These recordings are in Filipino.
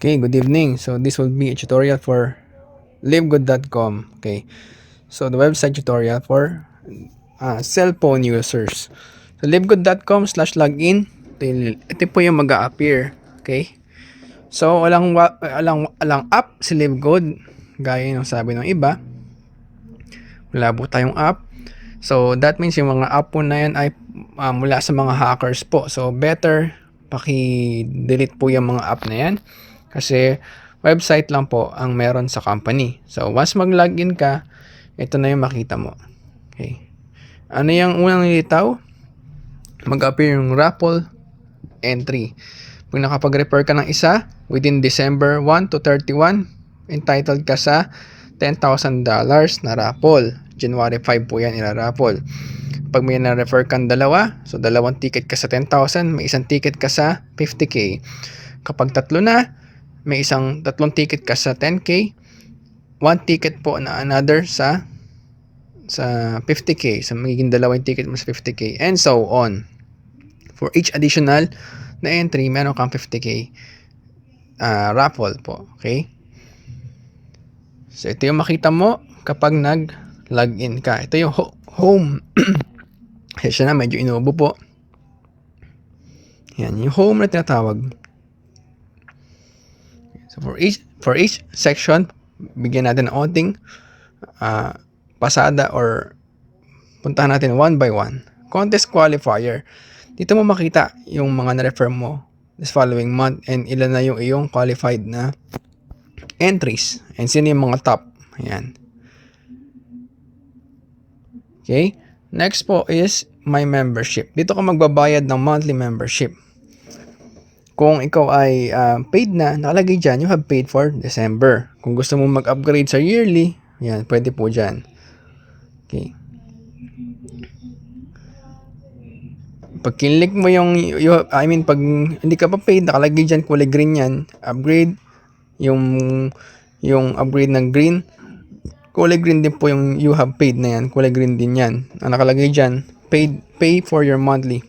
Okay, good evening. So this will be a tutorial for livegood.com. Okay, so the website tutorial for cell phone users. So livegood.com/login. Ito po yung mag-a-appear. Okay, so walang app si Livegood. Gaya ng sabi ng iba, wala po tayong app. So that means yung mga app po na yan ay mula sa mga hackers po. So better paki-delete po yung mga app na yan. Kasi website lang po ang meron sa company. So once mag-login ka, ito na yung makita mo. Okay. Ano yung unang nilitaw? Mag-appear yung raffle entry. Kung nakapag-refer ka ng isa within December 1 to 31, entitled ka sa $10,000 na raffle. January 5 po yan ira-raffle. Pag may na-refer kang dalawa, so dalawang ticket ka sa 10,000, may isang ticket ka sa 50k. Kapag tatlo na, may tatlong ticket ka sa 10k, one ticket po na another sa 50k. So magiging dalawang ticket mo sa 50k and so on. For each additional na entry, meron kang 50k raffle po. Okay? So ito yung makita mo kapag nag-login ka. Ito yung home. Siya na, medyo inuubo po. Yan, yung home na tinatawag. So for each section, bigyan natin ng onting pasada or puntahan natin one by one. Contest qualifier. Dito mo makita yung mga na-refer mo this following month and ilan na yung iyong qualified na entries and sino yung mga top. Ayan. Okay. Next po is my membership. Dito ka magbabayad ng monthly membership. Kung ikaw ay paid na, nakalagay dyan, you have paid for December. Kung gusto mo mag-upgrade sa yearly, yan, pwede po dyan. Okay. Pag kinlik mo pag hindi ka pa paid, nakalagay dyan, kulay green yan, upgrade, yung upgrade ng green, kulay green din po yung you have paid na yan, kulay green din yan. Ang nakalagay dyan, pay for your monthly.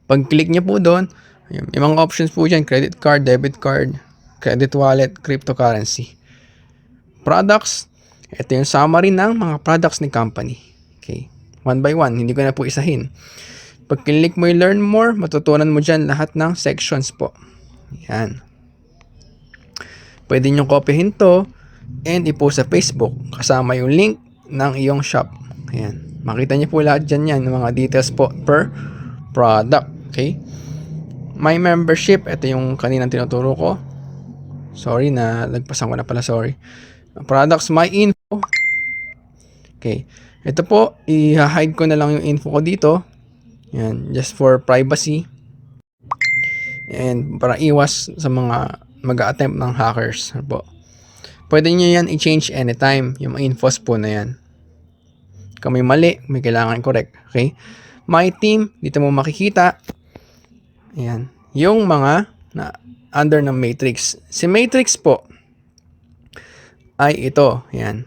Pag click nyo po doon, yung mga options po dyan, credit card, debit card, credit wallet, cryptocurrency. Products, ito yung summary ng mga products ni company. Okay. One by one, hindi ko na po isahin. Pag click mo yung learn more, matutunan mo dyan lahat ng sections po. Yan. Pwede nyo copyhin to and i-post sa Facebook kasama yung link ng iyong shop. Ayan. Makita nyo po lahat dyan yan, ng mga details po per product. Okay. My membership, ito yung kaninang tinuturo ko. Sorry na lagpasan ko na pala, sorry. Products, my info. Okay. Ito po, i-hide ko na lang yung info ko dito. Yan, just for privacy. And para iwas sa mga mag-a-attempt ng hackers po. Pwede nyo yan i-change anytime, yung infos po na yan. Kung may mali, may kailangan correct. Okay. My team, dito mo makikita. Ayan. Yung mga na under ng matrix. Si matrix po ay ito. Ayan.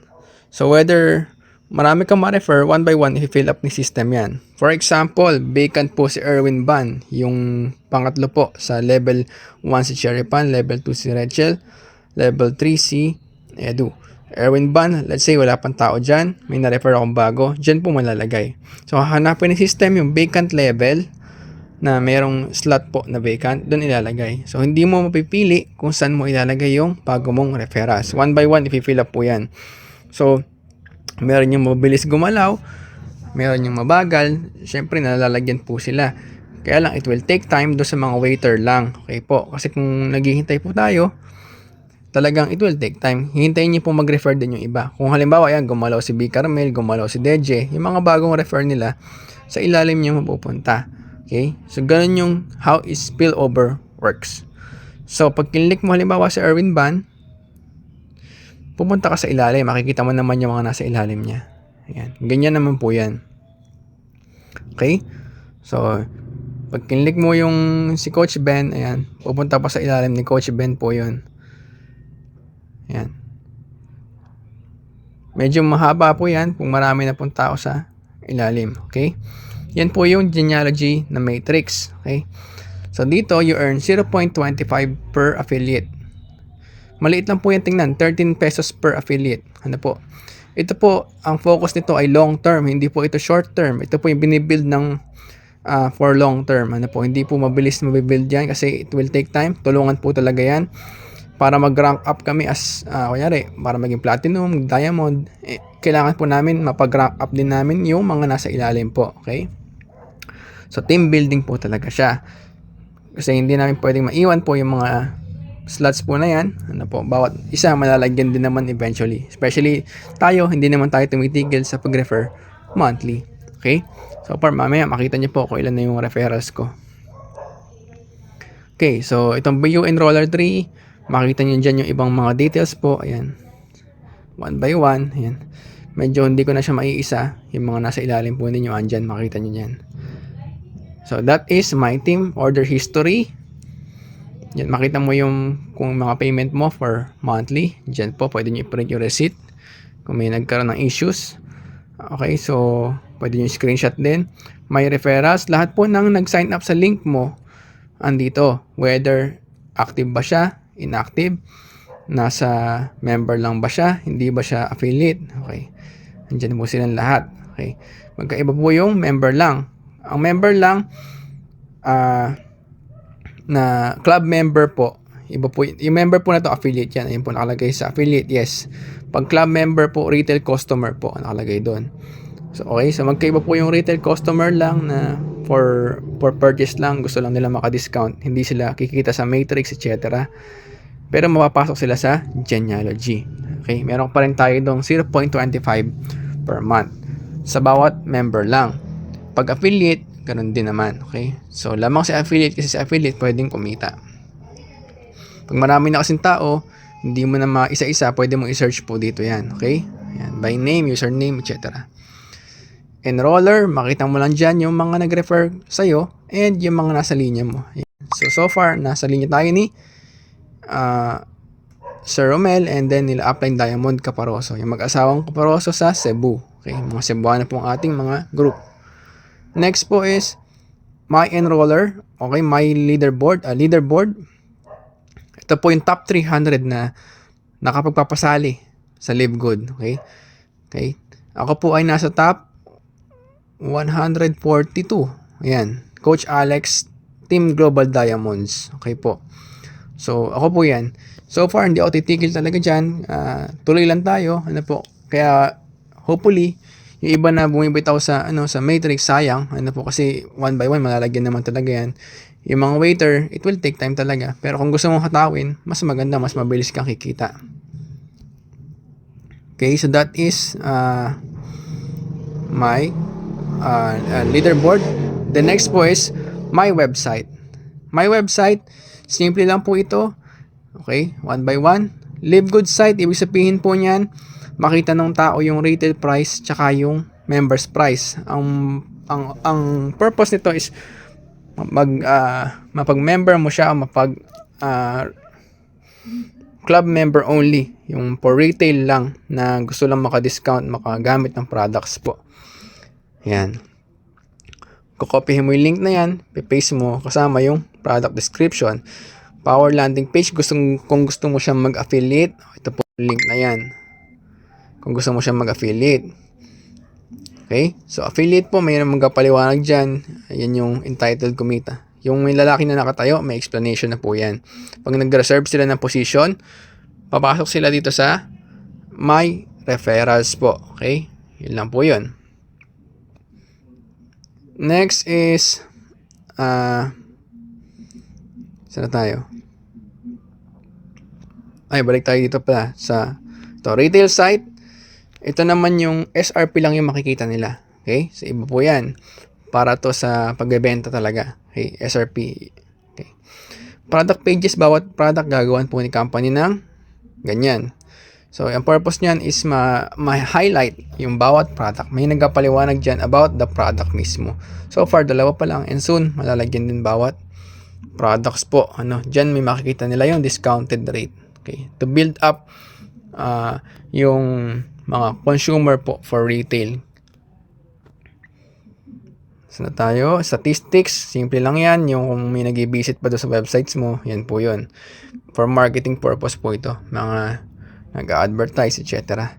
So whether marami kang ma-refer, one by one, i-fill up ni system yan. For example, vacant po si Erwin Ban. Yung pangatlo po sa level 1 si Cherry Pan, level 2 si Rachel, level 3 si Edu. Erwin Ban, let's say wala pang tao dyan, may na-refer akong bago, dyan po malalagay. So hahanapin ni system yung vacant level na merong slot po na vacant, doon ilalagay. So hindi mo mapipili kung saan mo ilalagay yung bago mong referrals. One by one, i-fill up po yan. So meron yung mabilis gumalaw, meron yung mabagal, syempre nalalagyan po sila. Kaya lang, it will take time do sa mga waiter lang. Okay po, kasi kung naghihintay po tayo, talagang it will take time. Hintayin niyo po mag-refer din yung iba. Kung halimbawa, yan, gumalaw si B. Carmel, gumalaw si Deje, yung mga bagong refer nila, sa ilalim niyo mapupunta. Okay? So, ganun yung how is spillover works. So, pag kinlik mo halimbawa si Erwin Ban, pupunta ka sa ilalim. Makikita mo naman yung mga nasa ilalim niya. Ayan. Ganyan naman po yan. Okay? So, pag kinlik mo yung si Coach Ben, ayan, pupunta pa sa ilalim ni Coach Ben po yun. Ayan. Medyo mahaba po yan kung marami na pong tao sa ilalim. Okay? Yan po yung genealogy na matrix. Okay? So dito, you earn 0.25 per affiliate. Maliit lang po yan tingnan, 13 pesos per affiliate. Ano po? Ito po, ang focus nito ay long term, hindi po ito short term. Ito po yung binibuild ng for long term. Ano po, hindi po mabilis mabibuild yan kasi it will take time. Tulungan po talaga yan para mag-rank up kami as, kunyari, para maging platinum, diamond. Kailangan po namin mapag-rank up din namin yung mga nasa ilalim po. Okay? So, team building po talaga siya. Kasi hindi namin pwedeng maiwan po yung mga slots po na yan. Ano po, bawat isa malalagyan din naman eventually. Especially tayo, hindi naman tayo tumitigil sa pag-refer monthly. Okay? So, para mamaya makita nyo po kung ilan na yung referrals ko. Okay, so itong BU Enroller 3, makita nyo dyan yung ibang mga details po. Ayan. One by one. Ayan. Medyo hindi ko na siya maiisa. Yung mga nasa ilalim po ninyo, andyan, makita nyo dyan. So, that is my team order history. Yan, makita mo yung kung mga payment mo for monthly. Diyan po, pwede nyo i-print yung receipt kung may nagkaroon ng issues. Okay, so pwede nyo screenshot din. May referrals. Lahat po nang nag-sign up sa link mo, andito. Whether active ba siya, inactive, nasa member lang ba siya, hindi ba siya affiliate. Okay, andyan po silang lahat. Okay, magkaiba po yung member lang. Ang member lang, na club member po, iba po yung member po na to, affiliate yan. Ayun po nakalagay sa affiliate, yes. Pag club member po, retail customer po nakalagay doon. So okay, so magkaiba po yung retail customer lang na for purchase lang, gusto lang nila maka-discount, hindi sila kikita sa matrix, etc. Pero mapapasok sila sa genealogy. Okay, meron pa rin tayo dong 0.25 per month sa bawat member lang. Pag affiliate, ganun din naman. Okay? So, lamang si affiliate kasi si affiliate pwedeng kumita. Pag marami na kasing tao, hindi mo na maisa-isa, pwede mo i-search po dito yan. Okay? Yan, by name, username, etc. Enroller, makita mo lang dyan yung mga nag-refer sa'yo and yung mga nasa linya mo. Yan. So far, nasa linya tayo ni Sir Romel and then nila Upline Diamond Caparoso. Yung mag-asawang Caparoso sa Cebu. Okay? Mga Cebuano pong ating mga group. Next po is my enroller. Okay, my leaderboard. Leaderboard. Ito po yung top 300 na nakapagpapasali sa Live Good. Okay? Okay. Ako po ay nasa top 142. Ayan. Coach Alex, Team Global Diamonds. Okay po. So, ako po yan. So far, hindi ako titigil talaga dyan. Tuloy lang tayo. Ano po. Kaya, hopefully, yung iba na bumibitaw sa sa matrix, sayang po kasi one by one malalagyan naman talaga yan. Yung mga waiter, it will take time talaga, pero kung gusto mong hatawin, mas maganda, mas mabilis kang kikita. Okay, so that is my leaderboard. The next po is my website. My website, simple lang po ito. Okay, one by one. Live Good site, ibig sabihin po niyan, makita ng tao yung retail price tsaka yung members price. Ang purpose nito is mapag-member mo siya, club member only, yung for retail lang na gusto lang maka-discount, makagamit ng products po. Yan. Kukopihin mo yung link na yan, pipaste mo kasama yung product description. Power landing page, kung gusto mo siyang mag-affiliate, ito po yung link na yan. Kung gusto mo siyang mag-affiliate. Okay? So, affiliate po, mayroon magkapaliwanag dyan. Ayan yung entitled kumita. Yung may lalaki na nakatayo, may explanation na po yan. Pag nag-reserve sila ng position, papasok sila dito sa my referrals po. Okay? Yun lang po yun. Next is saan na tayo? Ay, balik tayo dito pala sa retail site. Ito naman yung SRP lang yung makikita nila. Okay? So, iba po yan. Para to sa pagbebenta talaga. Okay? SRP. Okay. Product pages, bawat product gagawan po ni company ng ganyan. So, ang purpose niyan is ma-highlight yung bawat product. May nagpapaliwanag dyan about the product mismo. So far, dalawa pa lang. And soon, malalagyan din bawat products po. Dyan may makikita nila yung discounted rate. Okay? To build up yung mga consumer po for retail. So na tayo, statistics, simple lang yan. Yung kung may nag-visit pa doon sa websites mo, yan po yun. For marketing purpose po ito. Mga nag-advertise, etc.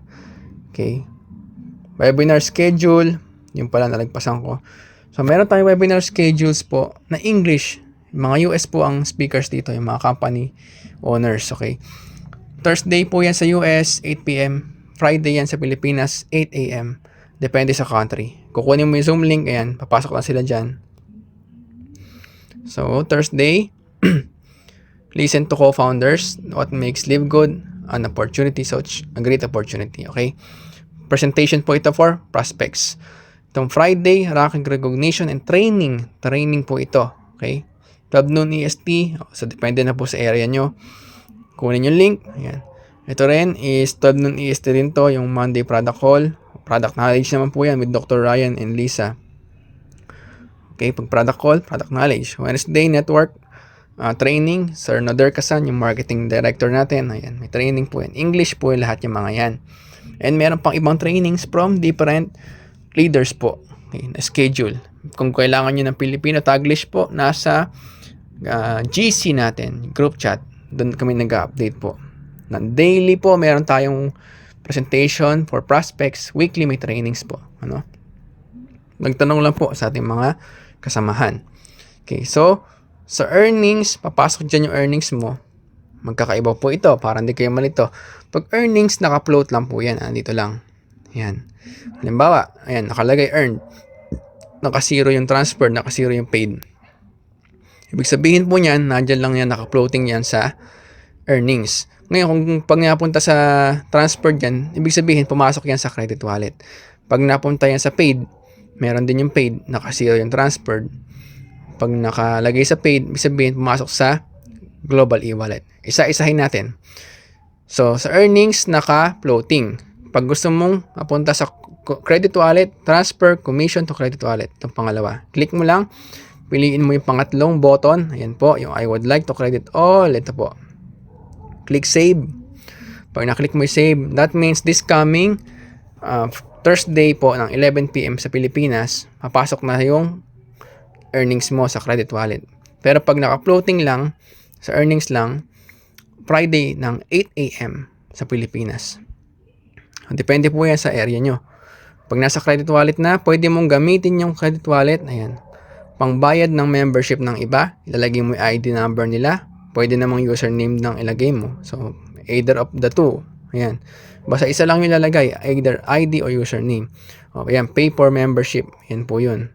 Okay. Webinar schedule, yung pala nalagpasan ko. So meron tayong webinar schedules po na English. Mga US po ang speakers dito, yung mga company owners. Okay. Thursday po yan sa US, 8 p.m. Friday yan sa Pilipinas, 8 a.m. Depende sa country. Kukunin mo yung Zoom link, ayan, papasok lang sila dyan. So, Thursday, listen to co-founders, what makes live good, an opportunity, so a great opportunity, okay? Presentation po ito for prospects. Itong Friday, ranking recognition and training. Training po ito, okay? 12 noon EST, so depende na po sa area nyo. Kunin yung link, ayan. Ito rin is 12 noon EST rin to, yung Monday product call. Product knowledge naman po yan with Dr. Ryan and Lisa. Okay, pag product call, product knowledge. Wednesday, network training. Sir Nader Kasan, yung marketing director natin. Ayan, may training po yan. English po yung lahat yung mga yan. And meron pang ibang trainings from different leaders po. Okay, na schedule. Kung kailangan nyo ng Filipino Taglish po, nasa GC natin, group chat. Doon kami nag-update po. Na daily po, meron tayong presentation for prospects. Weekly may trainings po. Ano? Nagtanong lang po sa ating mga kasamahan. Okay, so, sa earnings, papasok dyan yung earnings mo. Magkakaiba po ito, para hindi kayo malito. Pag earnings, naka-float lang po yan. Dito lang. Yan. Halimbawa, ayan, nakalagay earned. Naka-zero yung transfer, naka-zero yung paid. Ibig sabihin po niyan, nandyan lang yan, naka-floating yan sa earnings. Ngayon, kung pag napunta sa transfer dyan, ibig sabihin, pumasok yan sa credit wallet. Pag napunta yan sa paid, meron din yung paid, naka-zero yung transfer. Pag nakalagay sa paid, ibig sabihin, pumasok sa global e-wallet. Isa-isahin natin. So, sa earnings, naka-floating. Pag gusto mong mapunta sa credit wallet, transfer, commission to credit wallet. Itong pangalawa. Click mo lang. Piliin mo yung pangatlong button. Ayan po, yung I would like to credit all. Ito po. Click save. Pag na-click mo yung save, that means this coming Thursday po ng 11 p.m. sa Pilipinas, papasok na yung earnings mo sa credit wallet. Pero pag naka-floating lang, sa earnings lang, Friday ng 8 a.m. sa Pilipinas. Depende po yan sa area nyo. Pag nasa credit wallet na, pwede mong gamitin yung credit wallet. Ayan. Pangbayad ng membership ng iba, ilalagay mo yung ID number nila. Pwede namang username ng ilagay mo. So, either of the two. Ayan. Basta isa lang yung ilalagay, either ID or username. O, ayan, pay for membership. Yan po yun.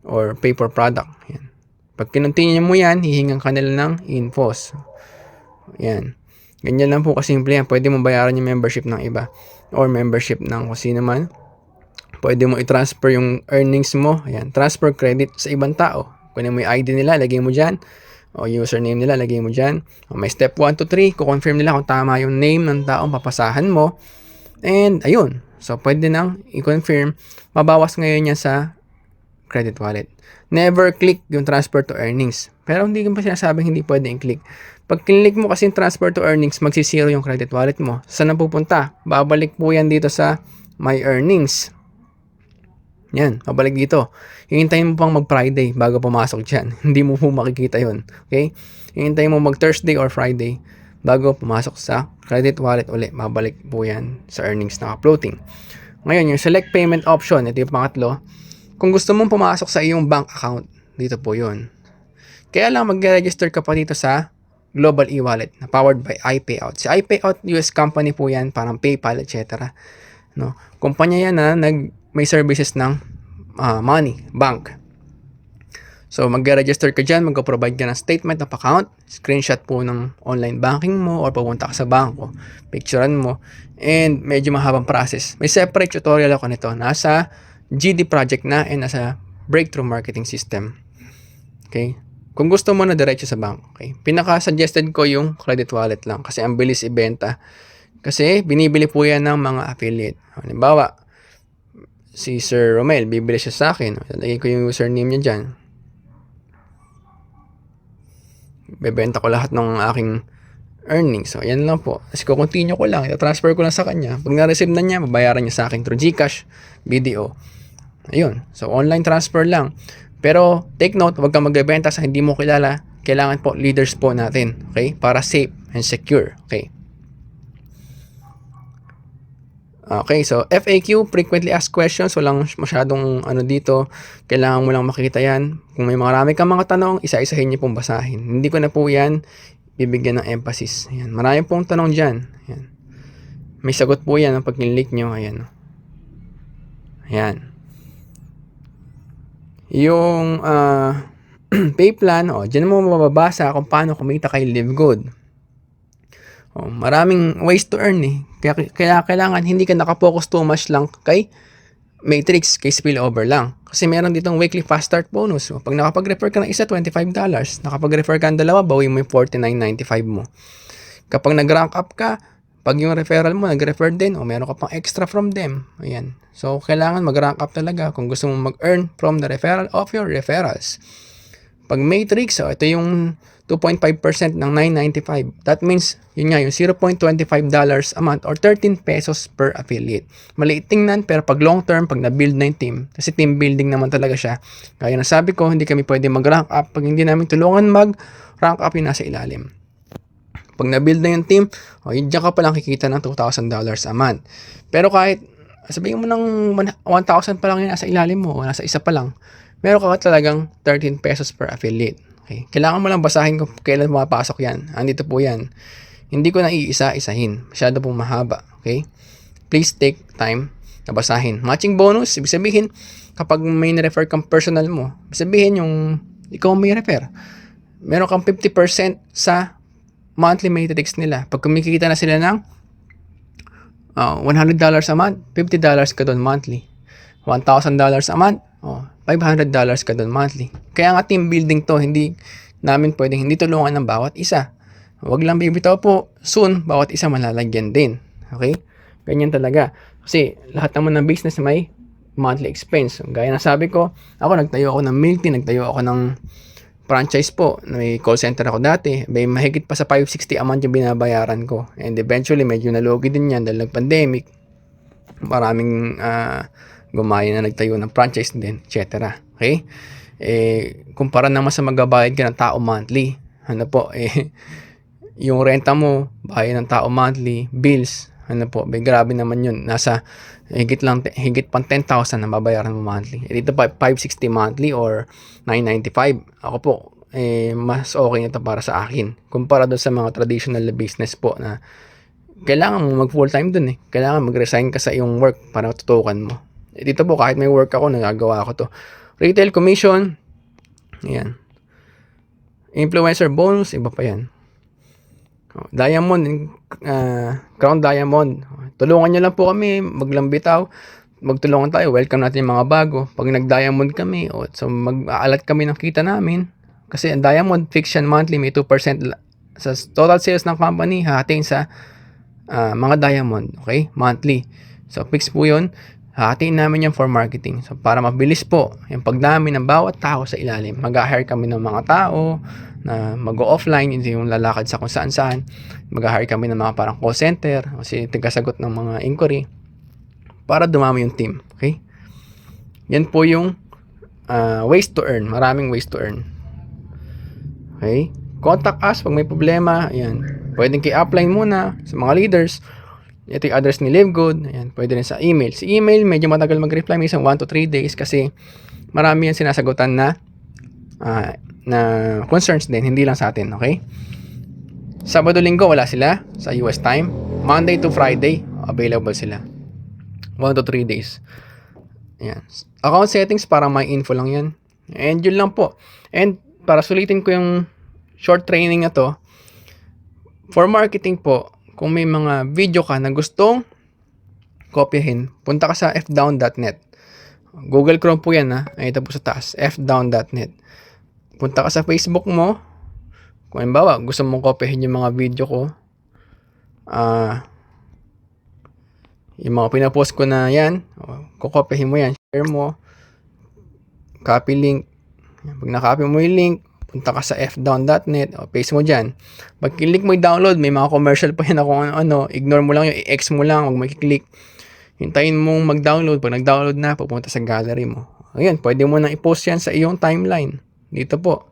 Or pay for product. Ayan. Pag kinontinue mo yan, hihingan ka nila ng infos. Ayan. Ganyan lang po kasimple yan. Pwede mo bayaran yung membership ng iba. Or membership ng kung sino man. Pwede mo i-transfer yung earnings mo. Ayan. Transfer credit sa ibang tao. Kunin mo yung ID nila, lagay mo dyan. O username nila, lagay mo dyan. O may step 1 to 3. Kukonfirm nila kung tama yung name ng taong papasahan mo. And ayun. So, pwede nang i-confirm. Mabawas ngayon yan sa credit wallet. Never click yung transfer to earnings. Pero hindi ko pa sinasabing hindi pwede i-click. Pag click mo kasi transfer to earnings, magsisiro yung credit wallet mo. Saan na pupunta? Babalik po yan dito sa my earnings. Yan, babalik dito. Hihintayin mo pang mag-Friday bago pumasok dyan. Hindi mo po makikita yun. Okay? Hihintayin mo mag-Thursday or Friday bago pumasok sa credit wallet ulit. Babalik po yan sa earnings na floating. Ngayon, yung select payment option, ito yung pangatlo. Kung gusto mong pumasok sa iyong bank account, dito po yun. Kaya lang mag-register ka pa dito sa Global e-wallet na powered by iPayout. Si iPayout, US company po yan, parang PayPal, etc. No? Kumpanya yan na may services ng money, bank. So, mag-register ka dyan, mag-provide ka ng statement of account, screenshot po ng online banking mo or pupunta ka sa banko, picturean mo, and medyo mahabang process. May separate tutorial ako nito. Nasa GD project na and nasa Breakthrough Marketing System. Okay? Kung gusto mo na diretso sa bank, okay? Pinaka-suggested ko yung credit wallet lang kasi ang bilis ibenta. Kasi binibili po yan ng mga affiliate. Halimbawa, si Sir Romel, bibili siya sa akin. Lalagay ko yung username niya dyan. Bebenta ko lahat ng aking earnings. So, yan lang po. Kasi continue ko lang. I-transfer ko lang sa kanya. Pag na-receive na niya, babayaran niya sa akin through GCash, BDO. Ayun. So, online transfer lang. Pero, take note, huwag kang magbebenta sa hindi mo kilala. Kailangan po leaders po natin. Okay? Para safe and secure. Okay? Okay, so FAQ, frequently asked questions, walang masyadong ano dito, kailangan mo lang makita yan. Kung may marami kang mga tanong, isa-isahin niyo pong basahin. Hindi ko na po yan bibigyan ng emphasis. Ayan, marami pong tanong dyan. Ayan. May sagot po yan pag nililik nyo. Ayan. Ayan. Yung pay plan, dyan mo mababasa kung paano kumita kay Live Good. Maraming ways to earn eh. Kaya kailangan hindi ka nakapokus too much lang kay matrix, kay spillover lang. Kasi meron ditong weekly fast start bonus. Pag nakapag-refer ka ng isa, $25. Nakapag-refer ka ng dalawa, bawi mo yung $49.95 mo. Kapag nag-rank up ka, pag yung referral mo nag-refer din, meron ka pang extra from them. Ayan. So, kailangan mag-rank up talaga kung gusto mong mag-earn from the referral of your referrals. Pag matrix, ito yung 2.5% ng $9.95. That means, yun nga, yung $0.25 a month or 13 pesos per affiliate. Maliit tingnan, pero pag long term, pag na-build na yung team, kasi team building naman talaga siya. Kaya nasabi ko, hindi kami pwede mag-rank up. Pag hindi namin tulungan mag-rank up, yung nasa ilalim. Pag na-build na yung team, yun dyan ka palang kikita ng $2,000 a month. Pero kahit, sabihin mo ng 1,000 pa lang yung nasa ilalim mo, o nasa isa pa lang, meron ka talagang 13 pesos per affiliate. Okay. Kailangan mo lang basahin kung kailan mapasok yan. Andito po yan. Hindi ko na iisa-isahin. Masyado pong mahaba. Okay? Please take time na basahin. Matching bonus, ibig sabihin, kapag may na-refer kang personal mo, ibig sabihin yung ikaw may refer, meron kang 50% sa monthly matrix nila. Pag kumikita na sila ng $100 a month, $50 ka doon monthly. $1,000 a month, $500 ka doon monthly. Kaya nga team building to, hindi namin pwedeng hindi tulungan ng bawat isa. Huwag lang bibitaw po, soon, bawat isa malalagyan din. Okay? Ganyan talaga. Kasi lahat naman ng business may monthly expense. Gaya na sabi ko, ako nagtayo ako ng milk tea, nagtayo ako ng franchise po. May call center ako dati. May mahigit pa sa $560 a month yung binabayaran ko. And eventually, medyo nalugi din yan dahil nag-pandemic. Maraming gumaya na nagtayo ng franchise din, etc. Okay? Kumpara naman sa magbabayad ka ng tao monthly. Ano po, yung renta mo, bayad ng tao monthly, bills, ano po, grabe naman yun. Nasa higit pang 10,000 na babayaran mo monthly. Dito pa, 560 monthly or 995. Ako po, mas okay nito para sa akin. Kumpara doon sa mga traditional business po na kailangan mo mag full time dun eh. Kailangan mag-resign ka sa iyong work para tutukan mo. Dito po, kahit may work ako, nagagawa ko to. Retail commission, ayan. Influencer bonus, iba pa yan. Diamond, Crown Diamond. Tulungan nyo lang po kami, maglambitaw. Magtulungan tayo, welcome natin yung mga bago. Pag nag-diamond kami, so mag-aalat kami ng kita namin. Kasi ang diamond, fiction monthly, may 2% sa total sales ng company, hahatiin sa mga diamond, okay? Monthly. So, fix po yun. Hahatiin namin yan for marketing. So, para mabilis po yung pagdami ng bawat tao sa ilalim. Mag-hire kami ng mga tao na mag-offline, hindi yung lalakad sa kung saan-saan. Mag-hire kami ng mga parang call center kasi tigasagot ng mga inquiry para dumami yung team. Okay? Yan po yung ways to earn. Maraming ways to earn. Okay? Contact us pag may problema. Ayan. Pwedeng kay-upline muna sa mga leaders. Ito yung address ni Live Good. Ayan, pwede rin sa email. Si email, medyo matagal mag-reply. Minsan 1 to 3 days kasi marami yan sinasagutan na concerns din. Hindi lang sa atin. Okay? Sabado-linggo, wala sila sa US time. Monday to Friday, available sila. 1 to 3 days. Ayan. Account settings, para may info lang yan. And yun lang po. And para sulitin ko yung short training na to, for marketing po, kung may mga video ka na gustong kopyahin, punta ka sa fdown.net. Google Chrome po yan ha. Ito po sa taas. fdown.net. Punta ka sa Facebook mo. Kung halimbawa, gusto mong kopyahin yung mga video ko. Yung mga pinapost ko na yan. Kukopyahin mo yan. Share mo. Copy link. Pag na-copy mo yung link, punta ka sa fdown.net, paste mo dyan. Pag click mo i-download, may mga commercial pa yan na kung ano, ignore mo lang yung i-X mo lang, huwag mo i-click. Hintayin mong mag-download. Pag nag-download na, pupunta sa gallery mo. Ayun, pwede mo nang i-post yan sa iyong timeline. Dito po.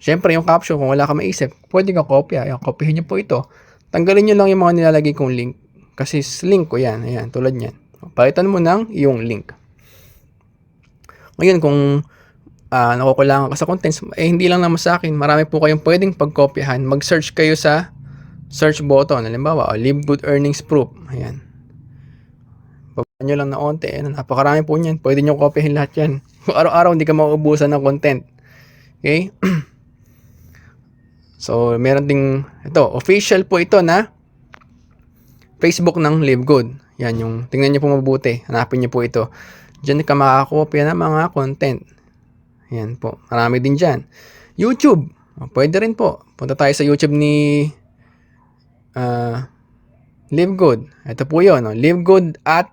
Siyempre, yung caption, kung wala ka maisip, pwede ka kopya. Ayan, kopyahin nyo po ito. Tanggalin nyo lang yung mga nilalagay kong link. Kasi link ko yan. Ayan, tulad yan. Palitan mo ng yung link. Ngayon, kung nakukulangan ka sa contents, hindi lang naman sa akin. Marami po kayong pwedeng pagkopyahan. Mag-search kayo sa search button. Halimbawa, Live Good Earnings Proof. Ayan. Babaan nyo lang na onte. Napakarami po niyan. Pwede nyo kopyahin lahat yan. Araw-araw hindi ka mauubusan ng content. Okay? So, meron ding, ito, official po ito na Facebook ng Live Good. Yan yung, tingnan nyo po mabuti. Hanapin nyo po ito. Diyan ka makakopya ng mga content. Yan po. Marami din dyan. YouTube. Pwede rin po. Punta tayo sa YouTube ni Live Good. Ito po yun. Live Good at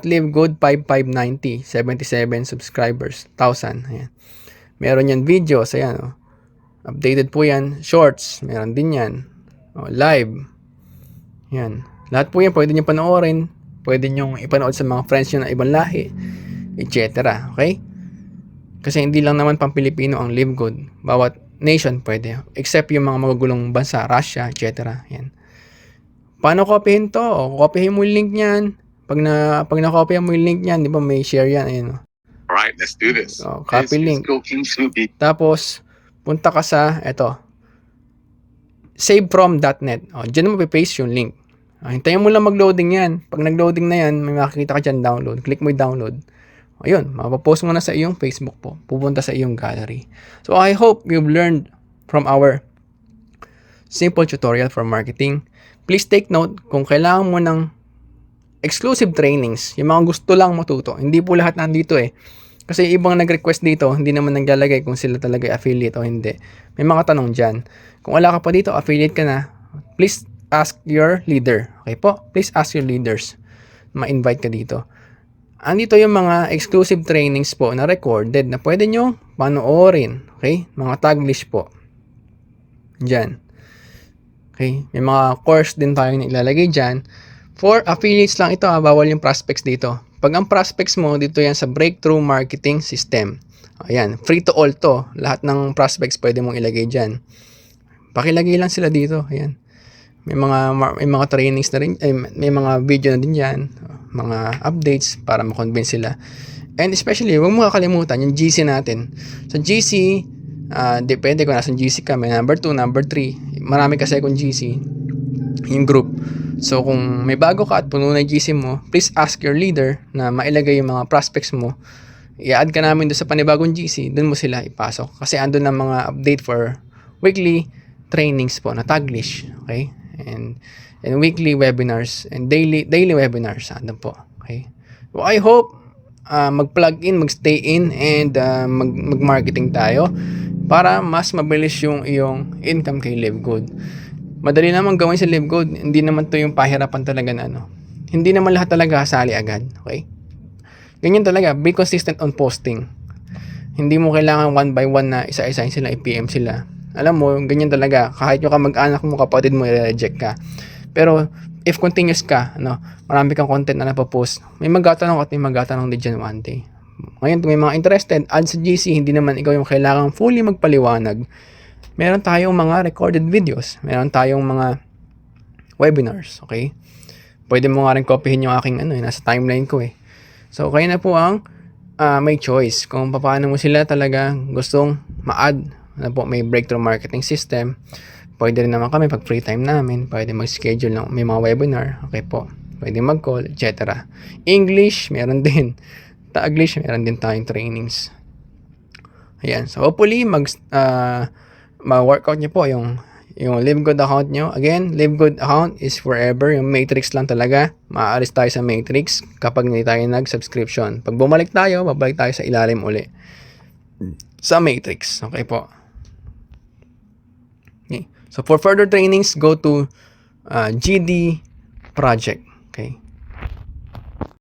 Live Good 5590. 77 subscribers. 1,000. Ayan. Meron yan videos. Ayan. Updated po yan. Shorts. Meron din yan. Live. Yan. Lahat po yan pwede nyo panoorin. Pwede nyo ipanood sa mga friends nyo na ibang lahi. Etc. Okay? Kasi hindi lang naman pang-Pilipino ang Live Good. Bawat nation pwede. Except yung mga magagulong bansa. Russia, etc. Yan. Paano kopyahin to? Kopyahin mo yung link niyan. Pag na-copy mo yung link niyan, di ba may share yan. Ayun. Alright, let's do this. Copy link. Tapos, punta ka sa, eto, savefrom.net. Diyan mo paste yung link. Hintayin mo lang mag-loading yan. Pag nag-loading na yan, may makikita ka dyan download. Click mo yung download. Ayun, mapapost mo na sa iyong Facebook po. Pupunta sa iyong gallery. So, I hope you've learned from our simple tutorial for marketing. Please take note, kung kailangan mo ng exclusive trainings, yung mga gusto lang matuto, hindi po lahat nandito eh. Kasi ibang nag-request dito, hindi naman naglalagay kung sila talaga affiliate o hindi. May mga tanong dyan. Kung wala ka pa dito, affiliate ka na, please ask your leader. Okay po? Please ask your leaders. Ma-invite ka dito. Andito yung mga exclusive trainings po na recorded na pwede nyo panoorin. Okay? Mga Taglish po. Diyan. Okay? May mga course din tayo na ilalagay dyan. For affiliates lang ito, bawal yung prospects dito. Pag ang prospects mo, dito yan sa Breakthrough Marketing System. Ayan, free to all to. Lahat ng prospects pwede mong ilagay dyan. Pakilagay lang sila dito. Ayan. May mga trainings na rin, may mga video na din dyan. Mga updates para ma-convince sila. And especially, huwag mo kakalimutan yung GC natin. Sa GC, depende kung nasan GC ka. May number 2, number 3. Marami kasi akong GC. Yung group. So, kung may bago ka at puno na GC mo, please ask your leader na mailagay yung mga prospects mo. I-add ka namin doon sa panibagong GC, doon mo sila ipasok. Kasi andun na mga update for weekly trainings po na Taglish. Okay? And weekly webinars and daily webinars. Andun po. Okay? So, I hope mag-plug in, mag-stay in, and mag-marketing tayo para mas mabilis yung iyong income kay Live Good. Madali naman gawin sa Live Good. Hindi naman to yung pahirapan talaga na ano. Hindi naman lahat talaga sali agad. Okay? Ganyan talaga. Be consistent on posting. Hindi mo kailangan one by one na isa-isahin sila, i-PM sila. Alam mo, ganyan talaga. Kahit yung kamag-anak mo, kapatid mo, i-reject ka. Pero, if continuous ka, marami kang content na napapost, may magtatanong at may magtatanong din dyan one day. Ngayon, kung may mga interested, add sa GC, hindi naman ikaw yung kailangan fully magpaliwanag. Meron tayong mga recorded videos. Meron tayong mga webinars. Okay? Pwede mo nga rin copyhin yung aking nasa timeline ko eh. So, kayo na po ang may choice. Kung paano mo sila talaga gustong ma-add. May breakthrough marketing system. Pwede rin naman kami pag free time namin. Pwede mag-schedule ng may mga webinar. Okay po. Pwede mag-call, etc. English, meron din. Taglish, meron din tayong trainings. Ayan. So, hopefully, ma-workout nyo po yung Live Good account nyo. Again, Live Good account is forever. Yung matrix lang talaga. Maaalis tayo sa matrix kapag hindi tayo nag-subscription. Pag bumalik tayo, babalik tayo sa ilalim uli. Sa matrix. Okay po. Okay. So, for further trainings, go to GD Project.